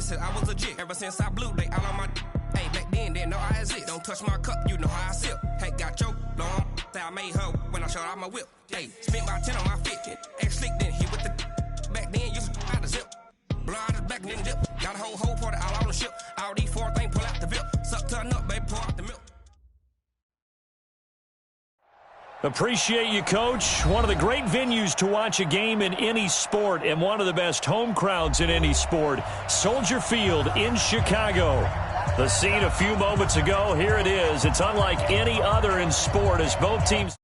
said I was legit. Ever since I blew, they all on my hey, back then, didn't know I exist. Don't touch my cup, you know how I sip. Hey, got your long, say I made her when I showed out my whip. Hey, spent my 10 on my fit. Ex-slick, then hit with the back then, used to out the zip. Blow out the back, then dip. Got a whole party all on the ship. All these 4 things, pull out the VIP. Suck, turn up, baby, pour out the milk. Appreciate you, Coach. One of the great venues to watch a game in any sport and one of the best home crowds in any sport. Soldier Field in Chicago. The scene a few moments ago, here it is. It's unlike any other in sport as both teams...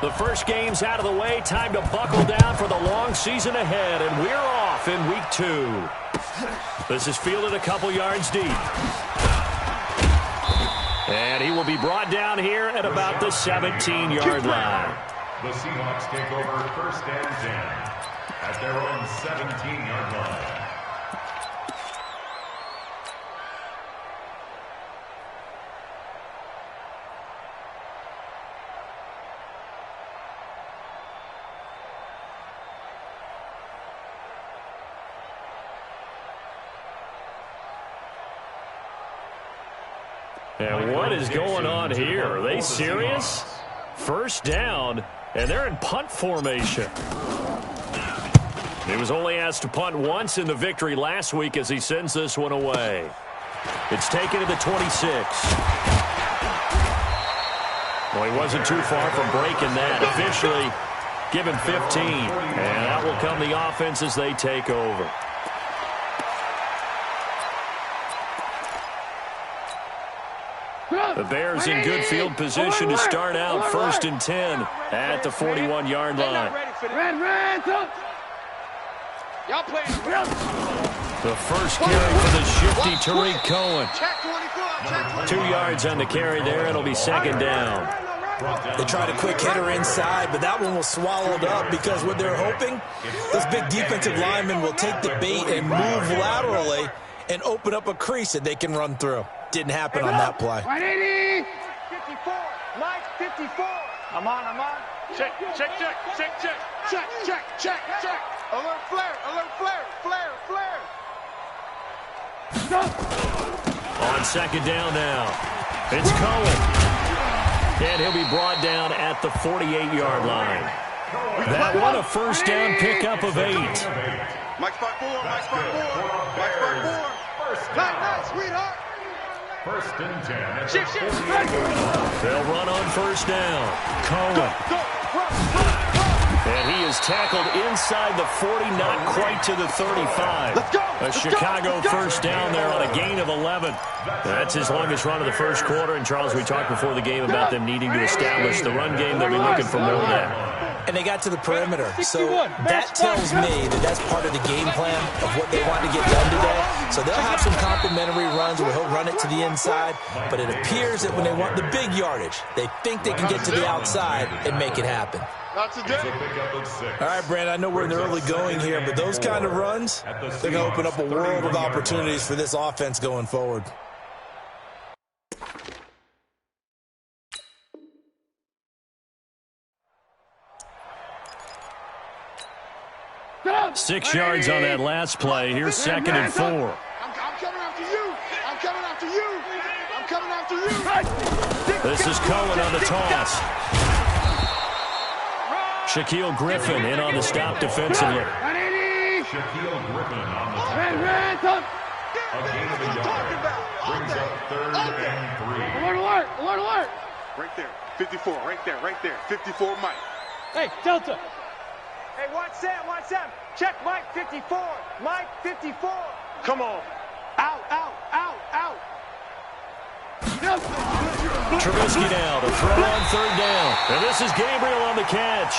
The first game's out of the way. Time to buckle down for the long season ahead, and we're off in week 2. This is fielded a couple yards deep. And he will be brought down here at about the 17-yard line. The Seahawks take over first and 10 at their own 17-yard line. And what is going on here? Are they serious? First down, and they're in punt formation. He was only asked to punt once in the victory last week as he sends this one away. It's taken to the 26. Well, he wasn't too far from breaking that. Officially given 15. And that will come the offense as they take over. The Bears in good field position to start out first and 10 at the 41-yard line. The first carry for the shifty Tariq Cohen. 2 yards on the carry there. It'll be second down. They tried a quick hitter inside, but that one was swallowed up because what they're hoping, those big defensive linemen will take the bait and move laterally and open up a crease that they can run through. Didn't happen on that play. 180. 54. Mike, 54. I'm on. Check. Alert flare. On second down now. It's Cohen. And he'll be brought down at the 48-yard line. That one a first down pickup of 8. Mike spot 4. Nice, sweetheart. First and 10. Shift. They'll run on first down. Cohen. And he is tackled inside the 40, not quite to the 35. A Chicago first down there on a gain of 11. That's his longest run of the first quarter. And, Charles, we talked before the game about them needing to establish the run game. They'll be looking for more of that. And they got to the perimeter. So that tells me that that's part of the game plan of what they want to get done today. So they'll have some complimentary runs where he'll run it to the inside. But it appears that when they want the big yardage, they think they can get to the outside and make it happen. All right, Brandon, I know we're in the early going here, but those kind of runs, they're going to open up a world of opportunities for this offense going forward. Six yards on that last play. Here's second and 4. I'm coming after you. This is Cohen on the toss. Shaquille Griffin in on the stop defensively. Shaquille Griffin on the tackle. A gain of a yard. Brings up third and 3. Alert. Right there. 54. Right there. 54 Mike. Hey, Delta. Hey, watch Sam. Check Mike 54. Mike 54. Come on. Out. Trubisky now to throw on third down. And this is Gabriel on the catch.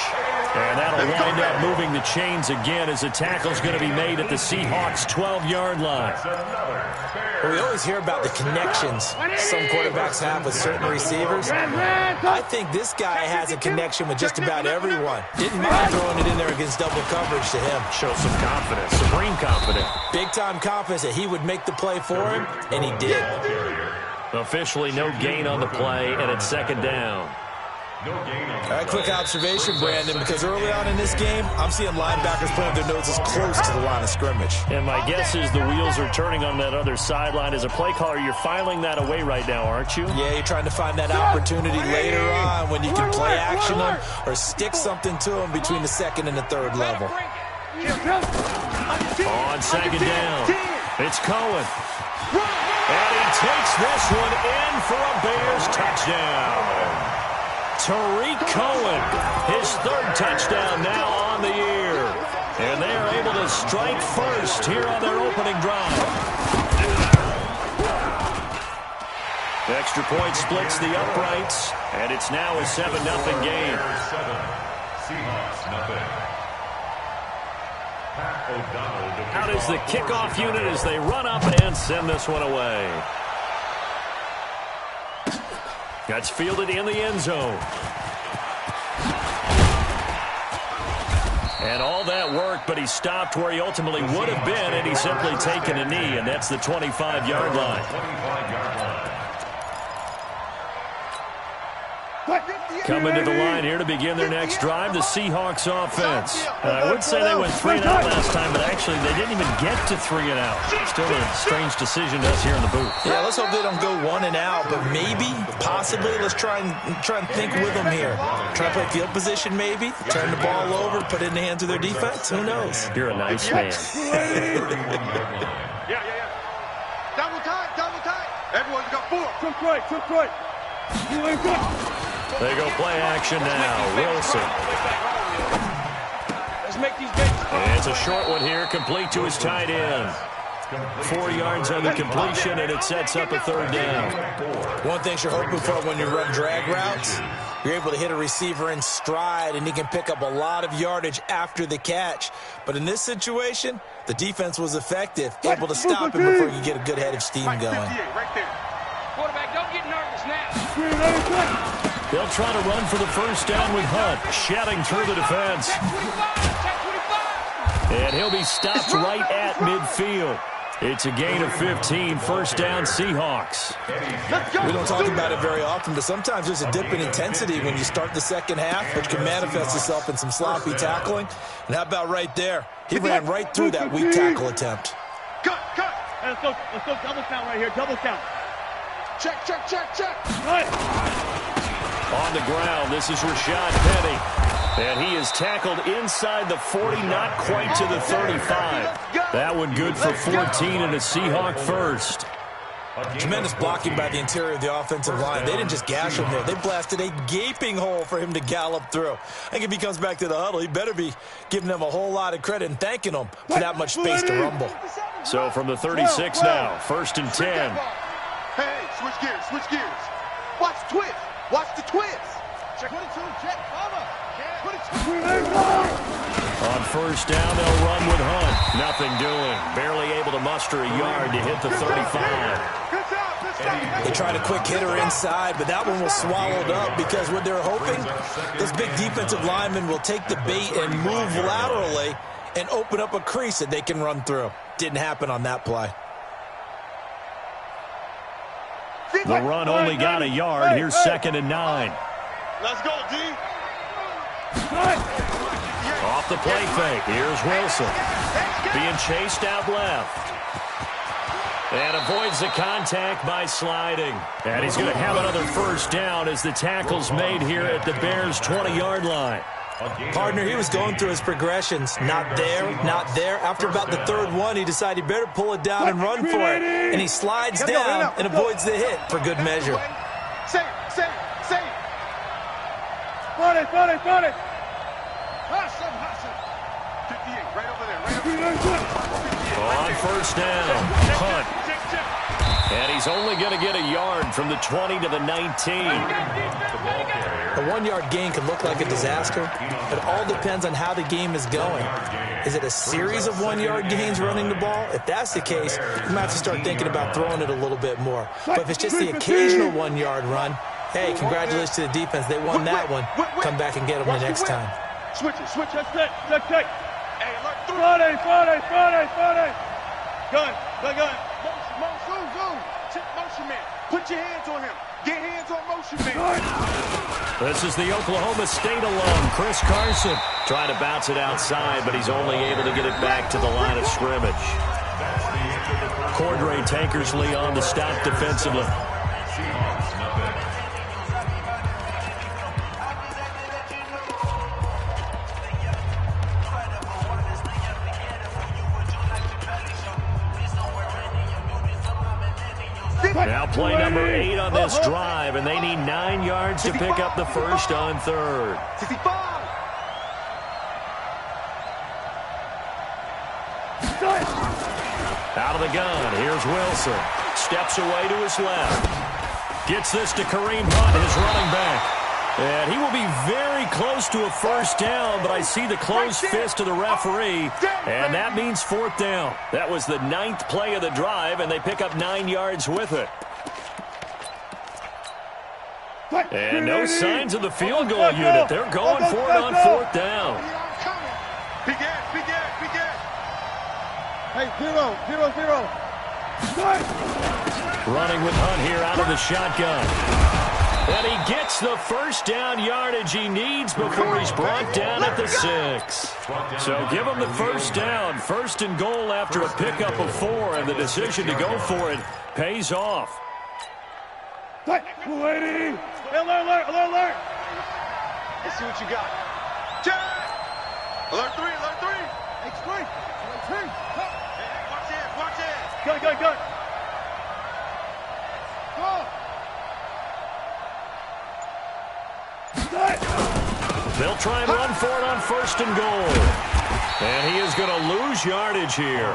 And that'll wind up moving the chains again as the tackle's going to be made at the Seahawks' 12-yard line. Well, we always hear about the connections some quarterbacks have with certain receivers. I think this guy has a connection with just about everyone. Didn't mind throwing it in there against double coverage to him. Shows some confidence, supreme confidence. Big-time confidence that he would make the play for him, and he did. Officially no gain on the play, and it's second down. All right, quick observation, Brandon, because early on in this game, I'm seeing linebackers putting their noses close to the line of scrimmage. And my guess is the wheels are turning on that other sideline. As a play caller, you're filing that away right now, aren't you? Yeah, you're trying to find that opportunity later on when you can play action them or stick something to them between the second and the third level. On second down, it's Cohen. And he takes this one in for a Bears touchdown. Tariq Cohen, his third touchdown now on the year. And they are able to strike first here on their opening drive. The extra point splits the uprights, and it's now a 7-0 game. Seahawks, nothing. Out is the kickoff unit as they run up and send this one away. That's fielded in the end zone. And all that work, but he stopped where he ultimately would have been, and he's simply taken a knee, and that's the 25-yard line. Coming to the line here to begin their next drive, the Seahawks offense. And I would say they went 3-and-out last time, but actually they didn't even get to 3-and-out. Still a strange decision to us here in the booth. Yeah, let's hope they don't go 1-and-out, but maybe, possibly, let's try and think with them here. Try to play field position maybe, turn the ball over, put it in the hands of their defense. Who knows? You're a nice man. Yeah. Double time. Everyone's got 4. Took right. You ain't good. They go play action now. Wilson. Let's make these babies. And it's a short one here, complete to his tight end. 4 yards on the completion, and it sets up a third down. One thing you're hoping for when you run drag routes, you're able to hit a receiver in stride, and he can pick up a lot of yardage after the catch. But in this situation, the defense was effective, able to stop him before you get a good head of steam going. Right there. Quarterback, don't get nervous now. They'll try to run for the first down with Hunt, shedding through the defense. And he'll be stopped right at midfield. It's a gain of 15, first down Seahawks. We don't talk about it very often, but sometimes there's a dip in intensity when you start the second half, which can manifest itself in some sloppy tackling. And how about right there? He ran right through that weak tackle attempt. Cut. Let's go double count right here, double count. Check. Right. On the ground, this is Rashad Penny. And he is tackled inside the 40, not quite to the 35. That one good for 14 and a Seahawk first. Tremendous blocking by the interior of the offensive line. They didn't just gash him there. They blasted a gaping hole for him to gallop through. I think if he comes back to the huddle, he better be giving them a whole lot of credit and thanking them for that much space to rumble. So from the 36 now, first and 10. Hey, switch gears. Watch the twist. Check 22, check, mama. On first down, they'll run with Hunt. Nothing doing. Barely able to muster a yard to hit the 35. They tried a quick hitter inside, but that one was swallowed up because what they're hoping, those big defensive linemen will take the bait and move laterally and open up a crease that they can run through. Didn't happen on that play. The run only got a yard. Here's second and 9. Let's go, D. Off the play fake. Here's Wilson. Being chased out left. And avoids the contact by sliding. And he's going to have another first down as the tackle's made here at the Bears' 20-yard line. Partner, he was going through his progressions. Not there. After about the third one, he decided he better pull it down and run for it. And he slides down and avoids the hit for good measure. Save. Run it. Hustle. 58, right over there. On first down, Hunt. And he's only going to get a yard from the 20 to the 19. The ball carrier A 1-yard gain can look like a disaster. It all depends on how the game is going. Is it a series of 1-yard gains running the ball? If that's the case, you might have to start thinking about throwing it a little bit more. But if it's just the occasional 1-yard run, hey, congratulations to the defense. They won that one. Come back and get them the next time. Switch it, switch it, check. Hey, alert, Friday. Gun. Motion. Check motion man. Put your hands on him. Get hands on motion man. This is the Oklahoma State alum, Chris Carson. Trying to bounce it outside, but he's only able to get it back to the line of scrimmage. Cordray Tankersley on the stop defensively. Now play number 8 on this drive, and they need 9 yards to pick up the first on third. 65. Out of the gun, here's Wilson. Steps away to his left. Gets this to Kareem Hunt, his running back. And he will be very close to a first down, but I see the closed fist of the referee, and that means 4th down. That was the 9th play of the drive, and they pick up 9 yards with it. And no signs of the field goal unit. They're going for it on 4th down. Big ass. Hey, 0. Running with Hunt here out of the shotgun. And he gets the first down yardage he needs before he's brought down at the 6. So give him the first down. 1st and goal after a pickup of 4, and the decision to go for it pays off. Alert. Let's see what you got. Alert 3. X3. Watch it. Go. Go. They'll try and run for it on 1st and goal. And he is going to lose yardage here.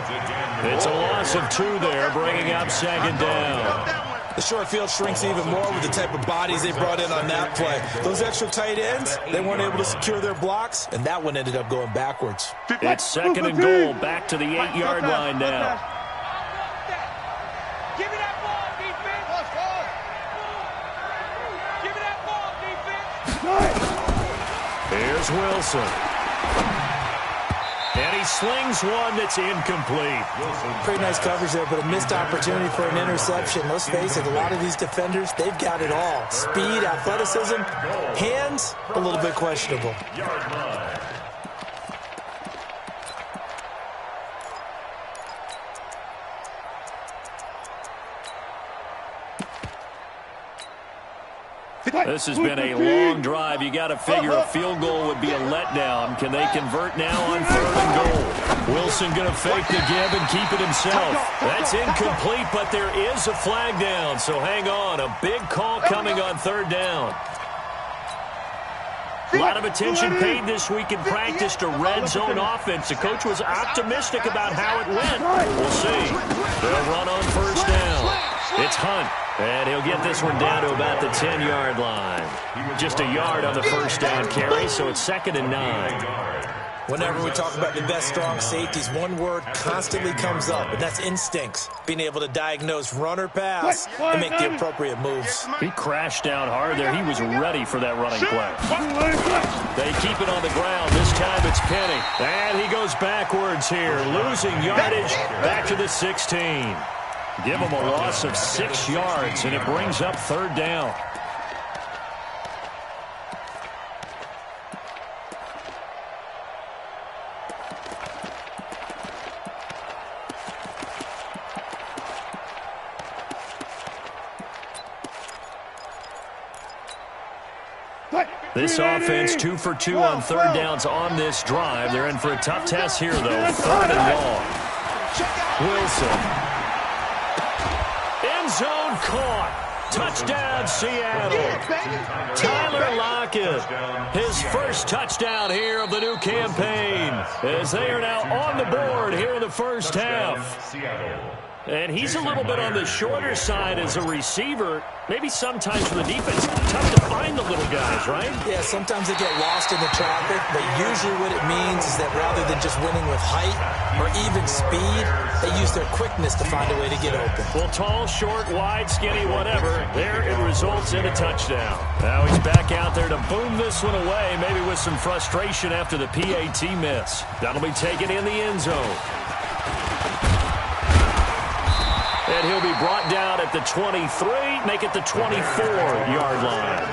It's a loss of 2 there, bringing up 2nd down. The short field shrinks even more with the type of bodies they brought in on that play. Those extra tight ends, they weren't able to secure their blocks, and that one ended up going backwards. It's 2nd and goal, back to the 8-yard line now. Give me that ball, defense. Give me that ball, defense. Here's Wilson. And he slings one that's incomplete. Pretty nice coverage there, but a missed opportunity for an interception. Let's face it, a lot of these defenders, they've got it all. Speed, athleticism, hands, a little bit questionable. This has been a long drive. You got to figure a field goal would be a letdown. Can they convert now on 3rd and goal? Wilson going to fake the give and keep it himself. That's incomplete, but there is a flag down, so hang on. A big call coming on 3rd down. A lot of attention paid this week in practice to red zone offense. The coach was optimistic about how it went. We'll see. They'll run on 1st down. It's Hunt. And he'll get this one down to about the 10-yard line. Just a yard on the 1st down carry, so it's 2nd and 9. Whenever we talk about the best strong safeties, one word constantly comes up, and that's instincts. Being able to diagnose run or pass and make the appropriate moves. He crashed down hard there. He was ready for that running play. They keep it on the ground. This time it's Penny. And he goes backwards here, losing yardage back to the 16. Give him a loss of 6 yards, and it brings up 3rd down. This offense 2 for 2 on 3rd downs on this drive. They're in for a tough test here, though. 3rd and long. Wilson. End zone caught. Touchdown, Seattle. Tyler Lockett, his first touchdown here of the new campaign, as they are now on the board here in the first half. And he's a little bit on the shorter side as a receiver. Maybe sometimes for the defense, tough to find the little guys, right? Yeah, sometimes they get lost in the traffic, but usually what it means is that rather than just winning with height or even speed, they use their quickness to find a way to get open. Well, tall, short, wide, skinny, whatever, there it results in a touchdown. Now he's back out there to boom this one away, maybe with some frustration after the PAT miss. That'll be taken in the end zone. And he'll be brought down at the 23, make it the 24-yard line.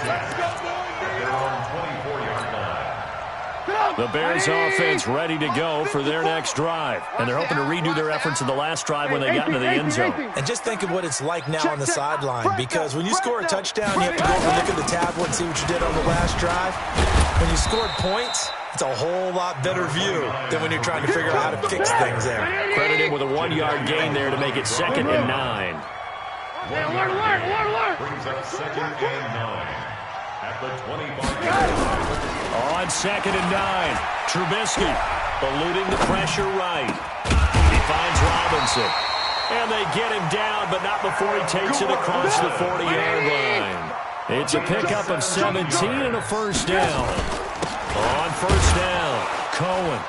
The Bears offense ready to go for their next drive. And they're hoping to redo their efforts in the last drive when they got into the end zone. And just think of what it's like now on the sideline, because when you score a touchdown, you have to go over and look at the tablet and see what you did on the last drive. When you scored points, it's a whole lot better view than when you're trying to figure out how to fix things there. Credit him with a 1-yard gain there to make it 2nd and 9. Brings up 2nd and 9 at the 25-yard line. On 2nd and 9, Trubisky eluding the pressure right. He finds Robinson. And they get him down, but not before he takes it across the 40-yard line. It's a pickup of 17 and a first down. On first down, Cohen.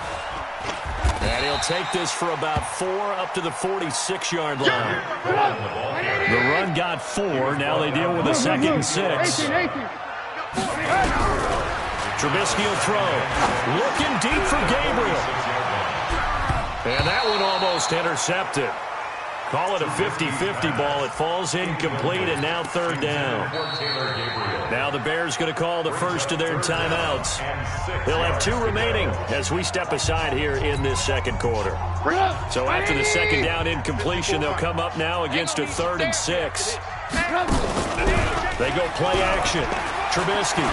And he'll take this for about 4 up to the 46-yard line. The run got 4. Now they deal with a 2nd and 6. Trubisky will throw. Looking deep for Gabriel. And that one almost intercepted. Call it a 50-50 ball. It falls incomplete, and now 3rd down. Now the Bears going to call the first of their timeouts. They'll have 2 remaining as we step aside here in this 2nd quarter. So after the 2nd down incompletion, they'll come up now against a 3rd and 6. They go play action. Trubisky.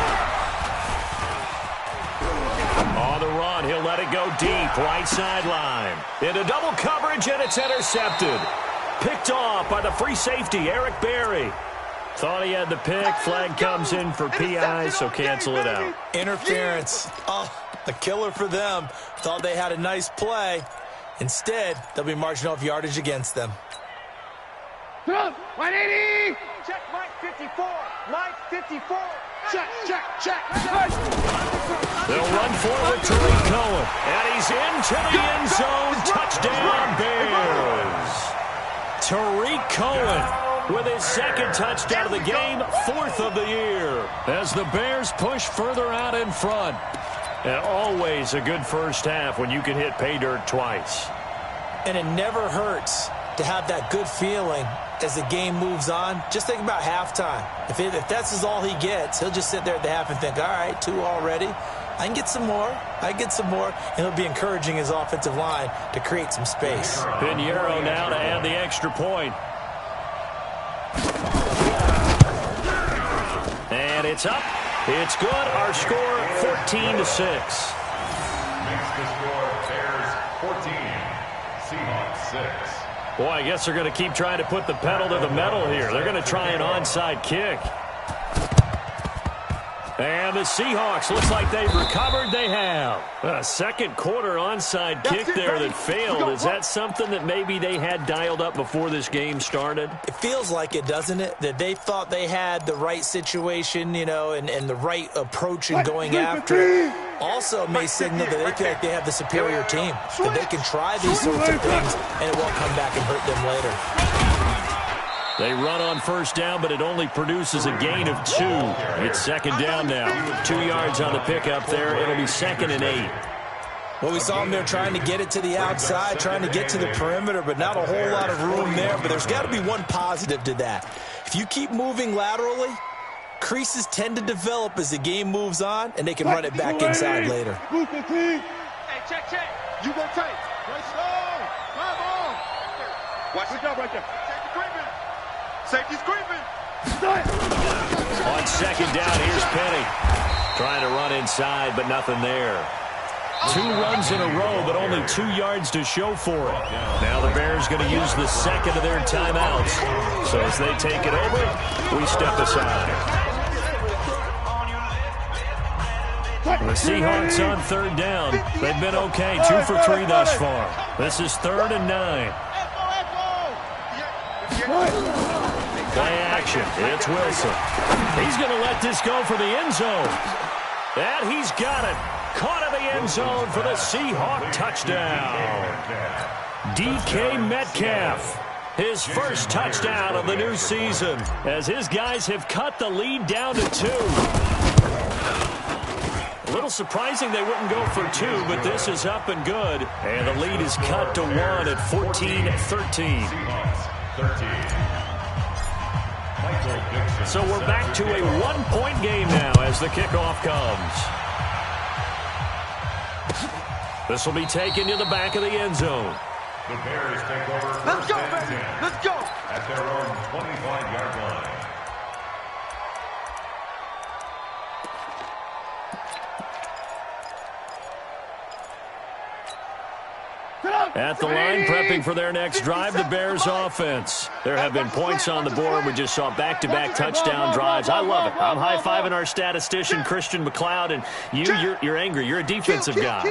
On the run, he'll let it go deep, right sideline. Into double coverage, and it's intercepted. Picked off by the free safety, Eric Berry. Thought he had the pick. Flag comes in for PI, so cancel it out. Interference. Oh, a killer for them. Thought they had a nice play. Instead, they'll be marching off yardage against them. 180! Check Mike 54. Mike 54. Check. They'll run forward to Tariq Cohen. And he's into the end zone. Touchdown, Bears. Tariq Cohen with his 2nd touchdown of the game, 4th of the year. As the Bears push further out in front. And always a good first half when you can hit pay dirt twice. And it never hurts to have that good feeling as the game moves on. Just think about halftime. If that's all he gets, he'll just sit there at the half and think, all right, 2 already. I can get some more. And he'll be encouraging his offensive line to create some space. Pinheiro now to add the extra point. And it's up. It's good. Our score, 14-6. Makes the score Bears 14, Seahawks 6. Boy, I guess they're going to keep trying to put the pedal to the metal here. They're going to try an onside kick. And the Seahawks, looks like they've recovered. They have. A 2nd quarter onside kick there that failed. Is that something that maybe they had dialed up before this game started? It feels like it, doesn't it? That they thought they had the right situation, and the right approach in going after it. Also may signal that they feel like they have the superior team, that they can try these sorts of things, and it won't come back and hurt them later. They run on first down, but it only produces a gain of 2. It's 2nd down now. 2 yards on the pickup there. It'll be 2nd and 8. Well, we saw them there trying to get it to the outside, trying to get to the perimeter, but not a whole lot of room there. But there's got to be one positive to that. If you keep moving laterally, creases tend to develop as the game moves on, and they can run it back inside later. Hey, check. You go tight. Right slow. Come on. Watch the job right there. Safety's creeping. On 2nd down, here's Penny. Trying to run inside, but nothing there. 2 runs in a row, but only 2 yards to show for it. Now the Bears going to use the 2nd of their timeouts. So as they take it over, we step aside. The Seahawks on 3rd down. They've been okay, 2 for 3 thus far. This is 3rd and 9. Play action. It's Wilson. He's going to let this go for the end zone. And he's got it. Caught in the end zone for the Seahawk touchdown. DK Metcalf. His first touchdown of the new season as his guys have cut the lead down to 2. A little surprising they wouldn't go for 2, but this is up and good. And the lead is cut to 1 at 14-13. So we're back to a 1-point game now as the kickoff comes. This will be taken to the back of the end zone. The Bears take over first and 10. Let's go. At their own 25-yard line. At the line, prepping for their next drive, the Bears offense. There have been points on the board. We just saw back-to-back touchdown drives. I love it. I'm high-fiving our statistician, Christian McLeod, and you're angry. You're a defensive guy.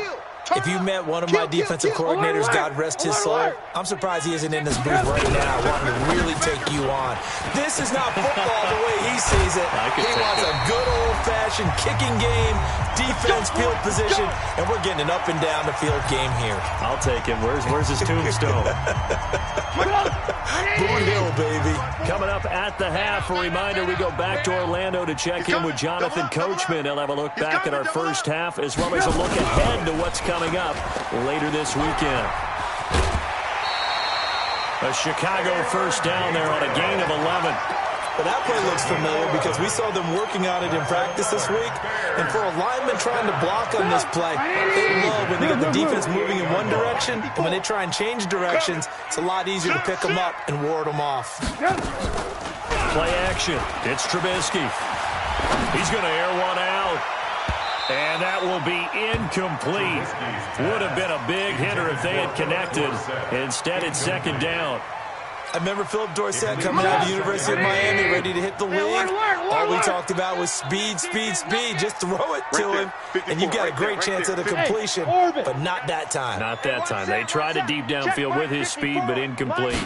If you met one of my defensive coordinators, God rest his soul, I'm surprised he isn't in this booth right now wanting to really take you on. This is not football the way he sees it. He wants a good old-fashioned kicking game, defense, field position, and we're getting an up and down the field game here. I'll take him. Where's his tombstone? Boone Hill, baby. Coming up at the half, a reminder, we go back to Orlando to check in with Jonathan Coachman. He'll have a look back at our first half as well as a look ahead to what's coming up later this weekend. A Chicago first down there on a gain of 11. Well, that play looks familiar because we saw them working on it in practice this week. And for a lineman trying to block on this play, they love when they get the defense moving in one direction. And when they try and change directions, it's a lot easier to pick them up and ward them off. Play action. It's Trubisky. He's going to air one out. And that will be incomplete. Would have been a big hitter if they had connected. Instead, it's second down. I remember Philip Dorsett coming out of the University of Miami ready to hit the league. All we talked about was speed, speed, speed. Just throw it to him, and you've got a great chance at a completion, but not that time. Not that time. They tried a deep downfield with his speed, but incomplete.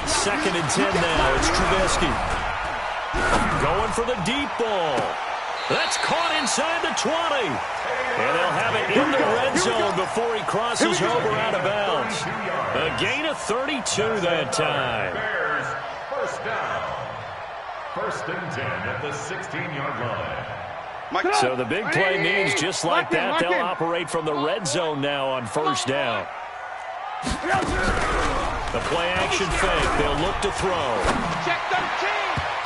Second and 10 now. It's Trubisky. Going for the deep ball. That's caught inside the 20. And they'll have it in the red zone before he crosses over out of bounds. A gain of 32 that time. Bears first down. First and 10 at the 16-yard line. So the big play means just like that, they'll operate from the red zone now on first down. The play action fake. They'll look to throw. Check 13.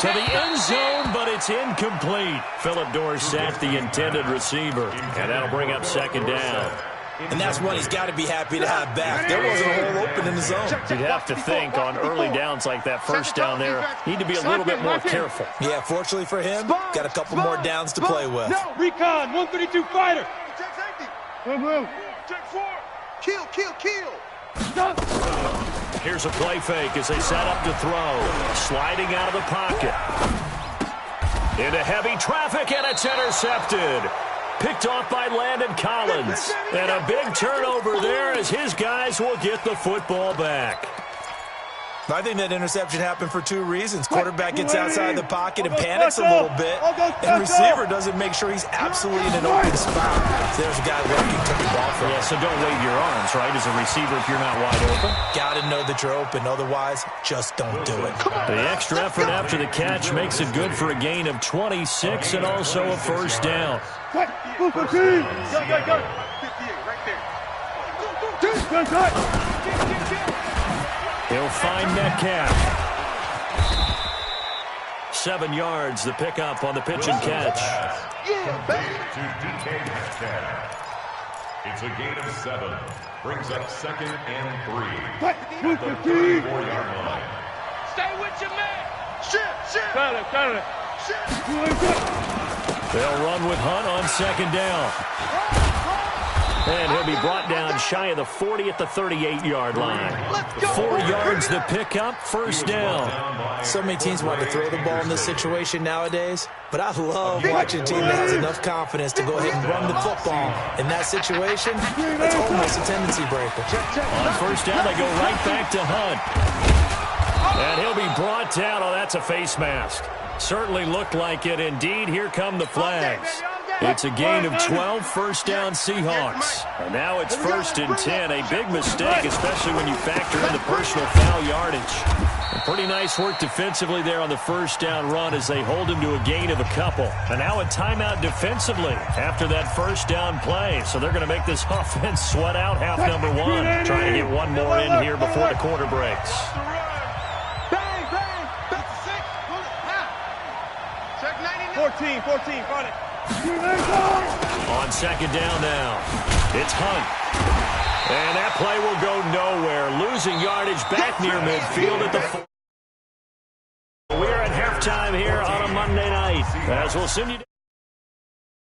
To the end zone, but it's incomplete. Philip Dorsett, the intended receiver. And that'll bring up second down. And that's one he's got to be happy to have back. There wasn't a hole open in the zone. You'd have to think on early downs like that first down there, need to be a little bit more careful. Yeah, fortunately for him, got a couple more downs to play with. No, recon, 132 fighter. Check safety. Move. Check 4. Kill. Here's a play fake as they set up to throw. Sliding out of the pocket. Into heavy traffic, and it's intercepted. Picked off by Landon Collins. And a big turnover there as his guys will get the football back. I think that interception happened for two reasons. Quarterback gets outside the pocket and panics a little bit, and receiver doesn't make sure he's absolutely in an open spot. So there's a guy looking to the ball for him. Yeah, so don't wave your arms, right, as a receiver if you're not wide open. Got to know that you're open. Otherwise, just don't do it. The extra effort after the catch makes it good for a gain of 26 and also a first down. Go. 58 right there. He'll find Metcalf. 7 yards, the pickup on the pitch and catch. To DK Metcalf. It's a gain of 7. Brings up second and 3. At the 34-yard line. Stay with your man. Shit. Got it. They'll run with Hunt on second down. And he'll be brought down shy of the 40 at the 38-yard line. 4 yards the pickup, first down. So many teams want to throw the ball in this situation nowadays, but I love watching a team that has enough confidence to go ahead and run the football. In that situation, that's almost a tendency breaker. On first down, they go right back to Hunt. And he'll be brought down. Oh, that's a face mask. Certainly looked like it. Indeed, here come the flags. It's a gain of 12, first down Seahawks. And now it's 1st and 10. A big mistake, especially when you factor in the personal foul yardage. Pretty nice work defensively there on the first down run as they hold him to a gain of a couple. And now a timeout defensively after that first down play. So they're going to make this offense sweat out half number one. Trying to get one more in here before the quarter breaks. Bang, bang. That's 6. Check 99. 14, got it. On second down now, it's Hunt. And that play will go nowhere. Losing yardage back near midfield at the... We're at halftime here on a Monday night, as we'll send you...